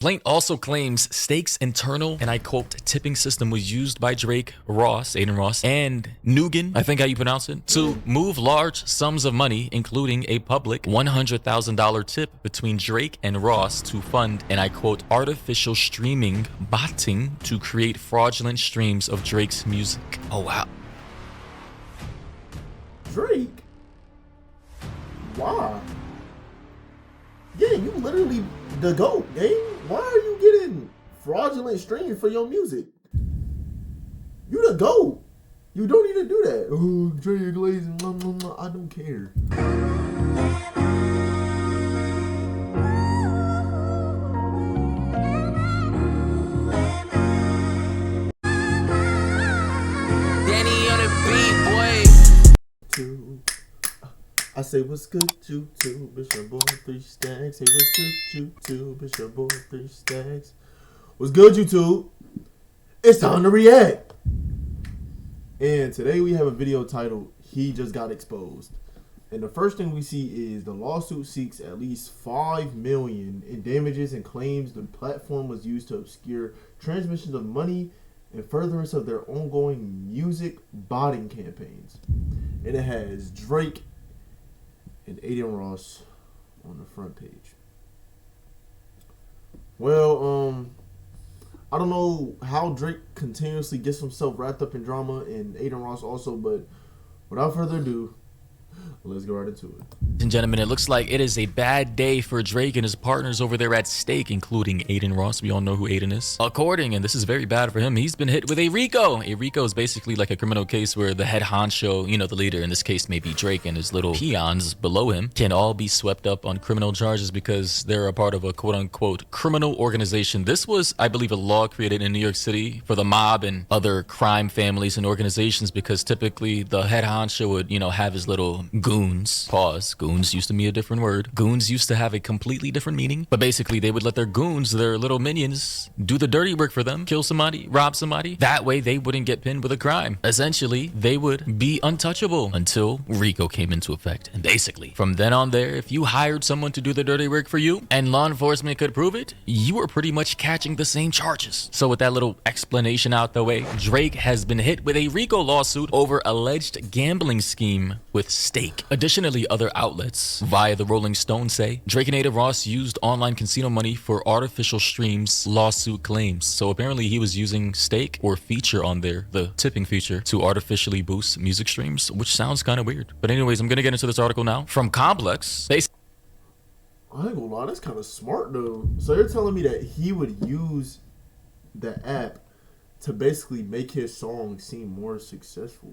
Complaint also claims Stake's internal, and I quote, tipping system was used by Drake, Adin Ross, and Nugan, I think how you pronounce it, to move large sums of money, including a public $100,000 tip between Drake and Ross to fund, and I quote, artificial streaming botting to create fraudulent streams of Drake's music. Oh, wow. Drake? Why? Yeah, you literally the GOAT, gang. Why are you getting fraudulent streams for your music? You the GOAT. You don't need to do that. Oh, Drake Glazing, I don't care. Danny on the beat, boy. I say what's good, you two, Bishop Boy 3 Stacks. Hey, what's good, you two, Bishop Boy 3 Stacks. What's good, YouTube? It's time to react. And today we have a video titled "He Just Got Exposed." And the first thing we see is the lawsuit seeks at least $5 million in damages and claims the platform was used to obscure transmissions of money in furtherance of their ongoing music botting campaigns. And it has Drake and Adin Ross on the front page. Well, I don't know how Drake continuously gets himself wrapped up in drama, and Adin Ross also, but without further ado, let's go right into it. Ladies and gentlemen, it looks like it is a bad day for Drake and his partners over there at Stake, including Adin Ross. We all know who Adin is. According, and this is very bad for him, he's been hit with a Rico. A Rico is basically like a criminal case where the head honcho, you know, the leader, in this case maybe Drake, and his little peons below him can all be swept up on criminal charges because they're a part of a quote-unquote criminal organization. This was, I believe, a law created in New York City for the mob and other crime families and organizations, because typically the head honcho would, you know, have his little goons. Pause. Goons used to be a different word. Goons used to have a completely different meaning. But basically, they would let their goons, their little minions, do the dirty work for them, kill somebody, rob somebody. That way, they wouldn't get pinned with a crime. Essentially, they would be untouchable until Rico came into effect. And basically, from then on there, if you hired someone to do the dirty work for you and law enforcement could prove it, you were pretty much catching the same charges. So with that little explanation out the way, Drake has been hit with a Rico lawsuit over alleged gambling scheme with Stake. Additionally, other outlets via the Rolling Stone say Drake and Adin Ross used online casino money for artificial streams, lawsuit claims. So apparently he was using Stake or feature on there, the tipping feature, to artificially boost music streams, which sounds kind of weird. But anyways, I'm gonna get into this article now from Complex. I ain't gonna lie, that's kind of smart though. So you're telling me that he would use the app to basically make his song seem more successful?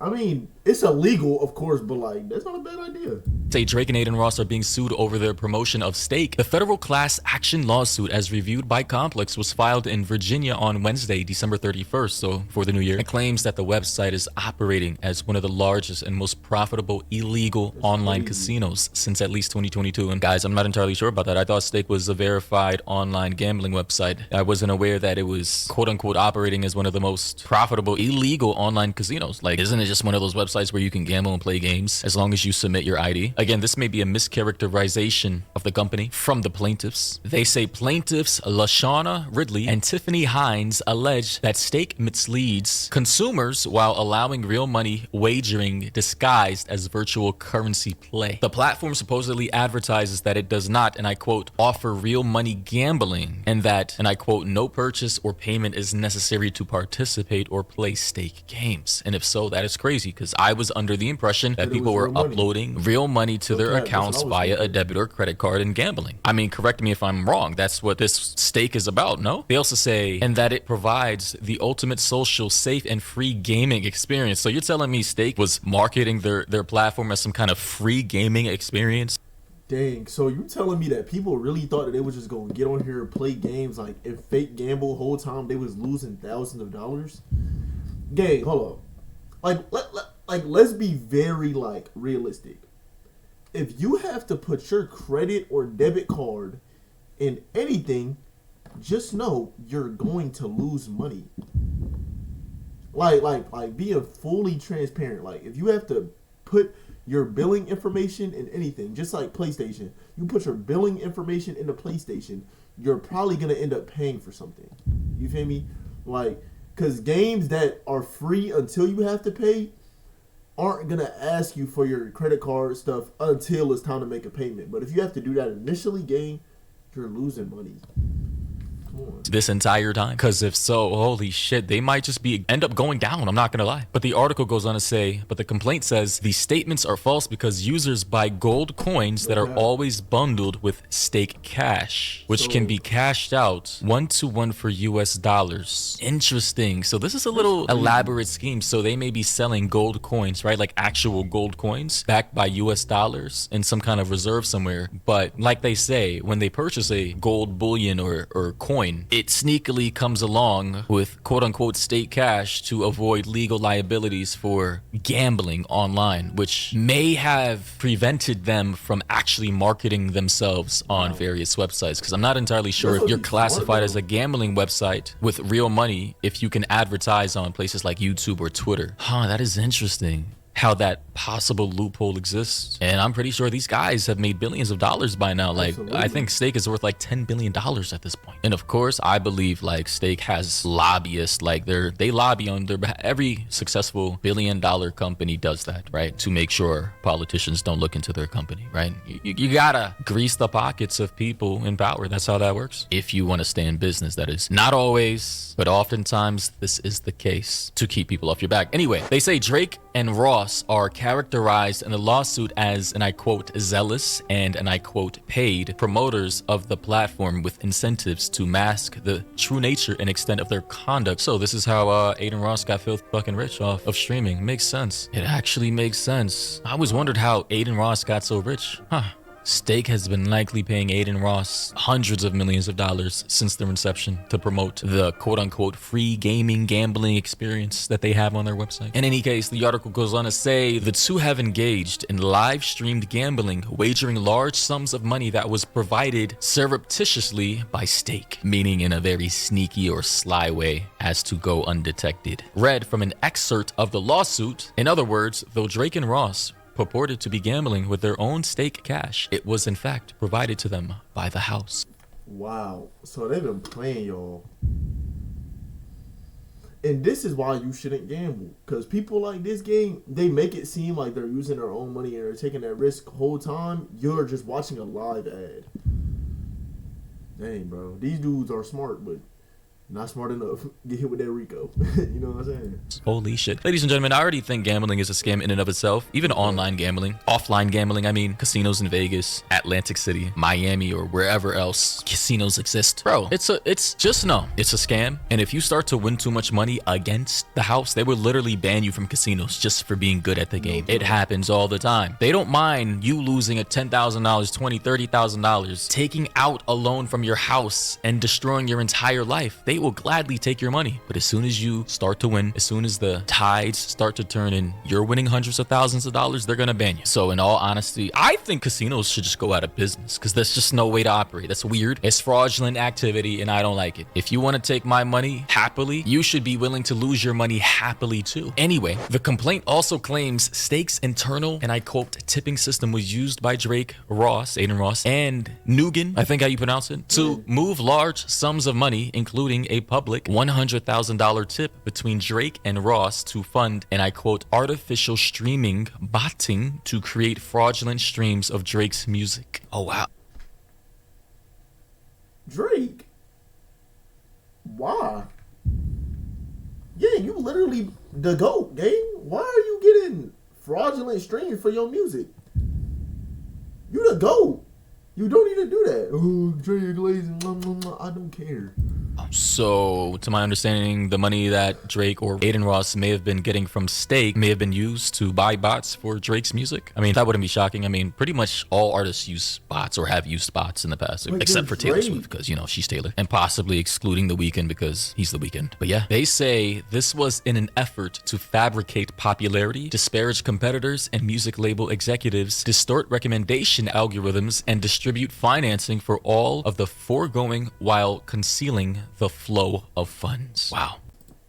I mean, it's illegal, of course, but like, that's not a bad idea. Say Drake and Adin Ross are being sued over their promotion of Stake. The federal class action lawsuit, as reviewed by Complex, was filed in Virginia on Wednesday, December 31st, so for the new year. It claims that the website is operating as one of the largest and most profitable illegal online casinos since at least 2022. And guys, I'm not entirely sure about that. I thought Stake was a verified online gambling website. I wasn't aware that it was quote unquote operating as one of the most profitable illegal online casinos. Like, isn't it just one of those websites where you can gamble and play games as long as you submit your ID? Again, this may be a mischaracterization of the company from the plaintiffs. They say plaintiffs LaShawna Ridley and Tiffany Hines allege that Stake misleads consumers while allowing real money wagering disguised as virtual currency play. The platform supposedly advertises that it does not, and I quote, offer real money gambling, and that, and I quote, no purchase or payment is necessary to participate or play Stake games. And if so, that is crazy, because I was under the impression that people were uploading real money to their accounts via a debit or credit card and gambling. I mean, correct me if I'm wrong. That's what this Stake is about, no? They also say, and that it provides the ultimate social, safe, and free gaming experience. So you're telling me Stake was marketing their platform as some kind of free gaming experience? Dang, so you telling me that people really thought that they was just gonna get on here and play games like and fake gamble the whole time they was losing thousands of dollars? Gang, hold up. Let's be very like realistic. If you have to put your credit or debit card in anything, just know you're going to lose money. Like being fully transparent. Like if you have to put your billing information in anything, just like PlayStation. You put your billing information into PlayStation, you're probably gonna end up paying for something. You feel me? Like, because games that are free until you have to pay aren't gonna ask you for your credit card stuff until it's time to make a payment. But if you have to do that initially, game, you're losing money. This entire time? Because if so, holy shit, they might just end up going down. I'm not gonna lie. But the article goes on to say, but the complaint says these statements are false because users buy gold coins that are always bundled with stake cash, which can be cashed out 1-to-1 for US dollars. Interesting. So this is a little elaborate scheme. So they may be selling gold coins, right? Like actual gold coins backed by US dollars in some kind of reserve somewhere. But like they say, when they purchase a gold bullion or coin, it sneakily comes along with quote-unquote state cash to avoid legal liabilities for gambling online, which may have prevented them from actually marketing themselves on various websites. Because I'm not entirely sure if you're classified as a gambling website with real money if you can advertise on places like YouTube or Twitter. That is interesting how that possible loophole exists. And I'm pretty sure these guys have made billions of dollars by now. Like, absolutely. I think Stake is worth like $10 billion at this point. And of course, I believe like Stake has lobbyists, like they lobby on their behalf. Every successful billion-dollar company does that, right? To make sure politicians don't look into their company, right? You gotta grease the pockets of people in power. That's how that works. If you want to stay in business, that is. Not always, but oftentimes this is the case to keep people off your back. Anyway, they say Drake and Ross are characterized in the lawsuit as, and I quote, zealous and I quote, paid promoters of the platform with incentives to mask the true nature and extent of their conduct. So this is how Adin Ross got fucking rich off of streaming. Makes sense. It actually makes sense. I always wondered how Adin Ross got so rich. Stake has been likely paying Adin Ross hundreds of millions of dollars since their inception to promote the quote-unquote free gambling experience that they have on their website. In any case, the article goes on to say the two have engaged in live-streamed gambling, wagering large sums of money that was provided surreptitiously by Stake, meaning in a very sneaky or sly way as to go undetected. Read from an excerpt of the lawsuit. In other words, though Drake and Ross purported to be gambling with their own stake cash, it was in fact provided to them by the house. Wow. So they've been playing y'all. And this is why you shouldn't gamble. Because people like this game, they make it seem like they're using their own money and they're taking that risk the whole time. You're just watching a live ad. Dang, bro. These dudes are smart, but not smart enough. Get hit with that Rico. You know what I'm saying? Holy shit. Ladies and gentlemen, I already think gambling is a scam in and of itself. Even online gambling. Offline gambling, I mean. Casinos in Vegas, Atlantic City, Miami, or wherever else casinos exist. Bro, it's a scam. And if you start to win too much money against the house, they will literally ban you from casinos just for being good at the game. It happens all the time. They don't mind you losing $10,000, $20,000, $30,000, taking out a loan from your house and destroying your entire life. They will gladly take your money. But as soon as you start to win, as soon as the tides start to turn and you're winning hundreds of thousands of dollars, they're gonna ban you. So in all honesty, I think casinos should just go out of business because there's just no way to operate. That's weird. It's fraudulent activity and I don't like it. If you want to take my money happily, you should be willing to lose your money happily too. Anyway, the complaint also claims Stake's internal, and I quote, tipping system was used by Drake, Adin Ross, and Nugan, I think how you pronounce it, to move large sums of money, including a public $100,000 tip between Drake and Ross to fund, and I quote, artificial streaming botting to create fraudulent streams of Drake's music. Oh, wow. Drake? Why? Yeah, you literally the GOAT, gang. Why are you getting fraudulent streams for your music? You the GOAT. You don't need to do that. Oh, Drake Glazing, I don't care. So, to my understanding, the money that Drake or Adin Ross may have been getting from Stake may have been used to buy bots for Drake's music. I mean, that wouldn't be shocking. I mean, pretty much all artists use bots or have used bots in the past, except for Taylor Swift because, you know, she's Taylor. And possibly excluding The Weeknd because he's The Weeknd. But yeah, they say this was in an effort to fabricate popularity, disparage competitors and music label executives, distort recommendation algorithms, and distribute financing for all of the foregoing while concealing the flow of funds. Wow.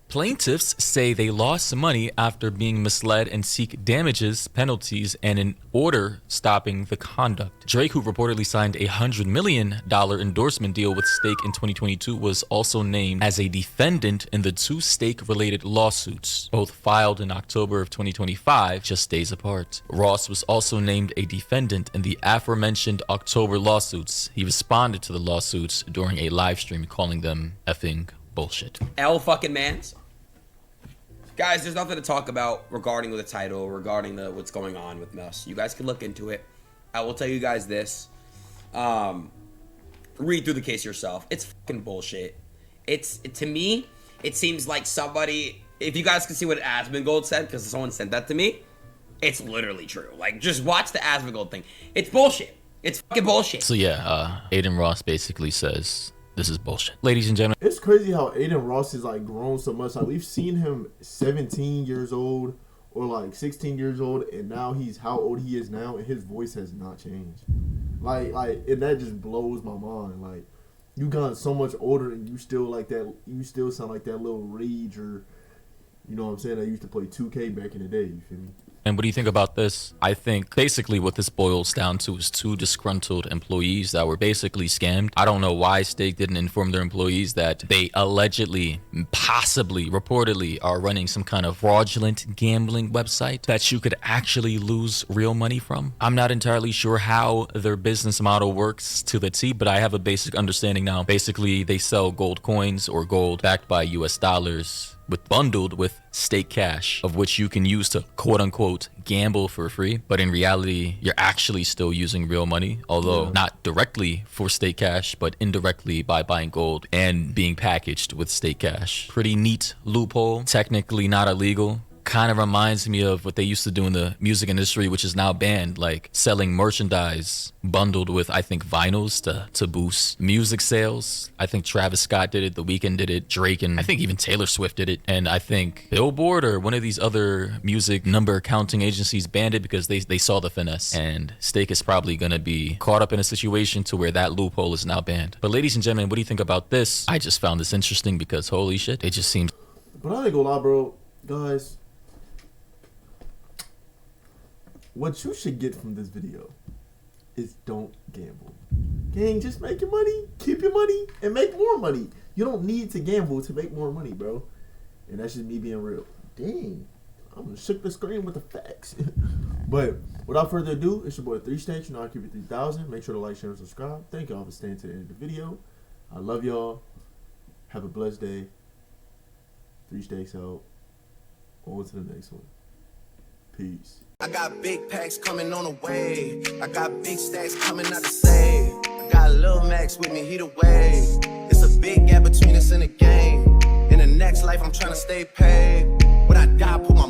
Plaintiffs say they lost money after being misled and seek damages, penalties, and an order stopping the conduct. Drake, who reportedly signed a $100 million endorsement deal with Stake in 2022, was also named as a defendant in the two Stake-related lawsuits, both filed in October of 2025, just days apart. Ross was also named a defendant in the aforementioned October lawsuits. He responded to the lawsuits during a live stream, calling them effing bullshit. L fucking mans. Guys, there's nothing to talk about regarding the title, regarding what's going on with us. You guys can look into it. I will tell you guys this. Read through the case yourself. It's fucking bullshit. To me, it seems like somebody, if you guys can see what Asmongold said, because someone sent that to me, it's literally true. Like, just watch the Asmongold thing. It's bullshit. It's fucking bullshit. So yeah, Adin Ross basically says, this is bullshit. Ladies and gentlemen. It's crazy how Adin Ross has like grown so much. Like we've seen him 17 years old or like 16 years old, and now he's how old he is now, and his voice has not changed. Like and that just blows my mind. Like you got so much older and you still like that. You still sound like that little Rage, or you know what I'm saying. I used to play 2K back in the day. You feel me? And what do you think about this? I think basically what this boils down to is two disgruntled employees that were basically scammed. I don't know why Stake didn't inform their employees that they allegedly, possibly, reportedly are running some kind of fraudulent gambling website that you could actually lose real money from. I'm not entirely sure how their business model works to the T, but I have a basic understanding now. Basically, they sell gold coins or gold backed by US dollars, bundled with Stake cash, of which you can use to quote unquote gamble for free, but in reality you're actually still using real money, although not directly for Stake cash, but indirectly by buying gold and being packaged with Stake cash. Pretty neat loophole, technically not illegal. Kind of reminds me of what they used to do in the music industry, which is now banned, like selling merchandise bundled with, I think, vinyls to boost music sales. I think Travis Scott did it, The Weeknd did it, Drake, and I think even Taylor Swift did it. And I think Billboard or one of these other music number counting agencies banned it because they saw the finesse. And Stake is probably going to be caught up in a situation to where that loophole is now banned. But ladies and gentlemen, what do you think about this? I just found this interesting because holy shit, it just seems... But I ain't gonna lie, bro. Guys, what you should get from this video is don't gamble. Gang, just make your money, keep your money, and make more money. You don't need to gamble to make more money, bro. And that's just me being real. Dang, I'm gonna shook the screen with the facts. But without further ado, it's your boy 3 Stacks. You know I keep it 3,000. Make sure to like, share, and subscribe. Thank y'all for staying to the end of the video. I love y'all. Have a blessed day. 3 Stacks out. On to the next one. Peace. I got big packs coming on the way. I got big stacks coming out to save. I got Lil Max with me, he the way. It's a big gap between us in the game. In the next life, I'm trying to stay paid. When I die, put my